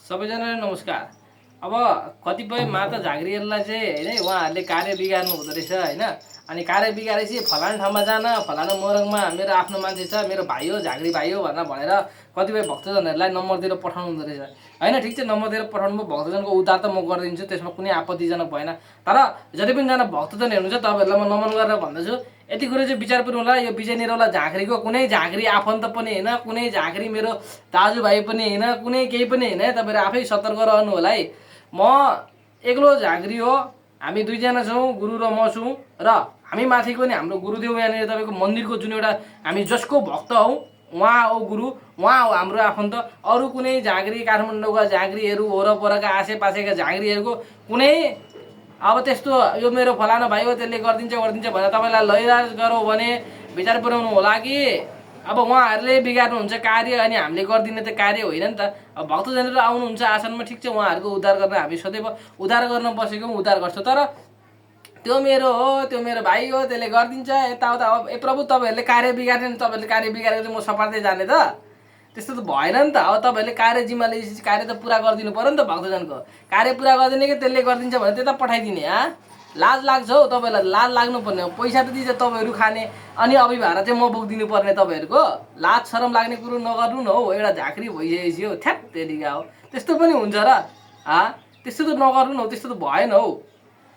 सबैजनालाई नमस्कार। अब कतिपय माता झाँक्रीहरूलाई चाहिँ होइन उहाँहरूले कार्य बिगार्नु हुँदो रहेछ होइन। अनि कार्य बिगारेपछि फलाना ठाउँमा जान, फलाना मोरङमा मेरो आफ्नो मान्छे छ, मेरो भाइ हो, झाँक्री भाइ हो भनेर कतिपय भक्तजनहरूलाई नम्बर दिएर पठाउनु हुँदो रहेछ होइन। ठिक छ, नम्बर दिएर पठाउनु भयो, भक्तजनको उद्धार त म गरिदिन्छु, त्यसमा कुनै आपत्तिजनक भएन। तर जति पनि जना भक्तजन हेर्नुहुन्छ तपाईँहरूलाई म नमन गरेर भन्दछु, यति कुरो चाहिँ विचार पुऱ्याउनु होला। यो विजय निरौला झाँक्रीको कुनै झाँक्री आफन्त पनि होइन, कुनै झाँक्री मेरो दाजुभाइ पनि होइन, कुनै केही पनि होइन है। तपाईँहरू आफै सतर्क रहनु होला है। म एक्लो झाँक्री हो, हामी दुईजना छौँ, गुरु र म छौँ। र हामी माथिको नि हाम्रो गुरुदेव यहाँनिर तपाईँको मन्दिरको जुन एउटा हामी जसको भक्त हौँ उहाँ हो गुरु, उहाँ हो हाम्रो आफन्त। अरू कुनै झाँक्री, काठमाडौँका झाँक्रीहरू, वरपरका आसेपासेका झाँक्रीहरूको कुनै अब त्यस्तो यो मेरो फलाना भाइ हो त्यसले गरिदिन्छ भनेर तपाईँलाई लैराज गरौँ भने विचार पुऱ्याउनु होला कि अब उहाँहरूले बिगार्नुहुन्छ कार्य अनि हामीले गरिदिने त कार्य होइन नि त। अब भक्तजनहरू आउनुहुन्छ आसनमा, ठिक छ, उहाँहरूको उद्धार गर्न हामी सदैव उद्धार गर्न बसेको उद्धार गर्छौँ। तर त्यो मेरो हो, त्यो मेरो भाइ हो, त्यसले गरिदिन्छ यताउता। अब ए प्रभु, तपाईँहरूले कार्य बिगार्ने, तपाईँहरूले कार्य बिगारेको चाहिँ म सपार्दै जाने त? त्यस्तो त भएन नि त। अब तपाईँहरूले कार्य जिम्मा लिएपछि कार्य त पुरा गरिदिनु पऱ्यो नि त। भक्तजनको कार्य पुरा गरिदिने कि त्यसले गरिदिन्छ भने त्यता पठाइदिने। लाज लाग्छ हौ तपाईँलाई, लाज लाग्नुपर्ने हो। पैसा त दिन्छ तपाईँहरू खाने, अनि अभिभार चाहिँ म बोकिदिनु पर्ने। तपाईँहरूको लाज शरम लाग्ने कुरो नगर्नु न हौ। एउटा झाँक्री भइसकेपछि हो थ्याप तेरिका हो, त्यस्तो पनि हुन्छ र? त्यस्तो त नगर्नु न हौ, त्यस्तो त भएन हौ।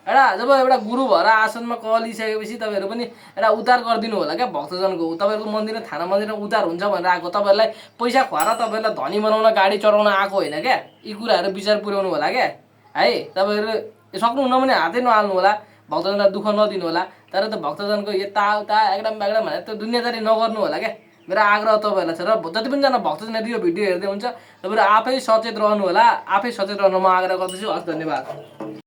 जब एउटा गुरु भएर आसनमा कलिसकेपछि तपाईँहरू पनि एउटा उद्धार गरिदिनु होला क्या भक्तजनको। तपाईँहरूको मन्दिरमा, थाना मन्दिरमा उद्धार हुन्छ भनेर आएको, तपाईँहरूलाई पैसा खुवाएर तपाईँहरूलाई धनी बनाउन, गाडी चढाउन आएको होइन क्या। यी कुराहरू विचार पुर्याउनु होला क्या है। तपाईँहरू सक्नुहुन्न भने हातै नहाल्नु होला, भक्तजनलाई दुःख नदिनु होला। तर त भक्तजनको यताउता एकदम बागडम भनेर त्यो दुनियाँदारी नगर्नु होला क्या। मेरो आग्रह तपाईँहरूलाई छ। र जति पनि जना भक्तजनहरू यो भिडियो हेर्दै हुन्छ तपाईँहरू आफै सचेत रहनु होला, आफै सचेत रहनु म आग्रह गर्दछु। हस्, धन्यवाद।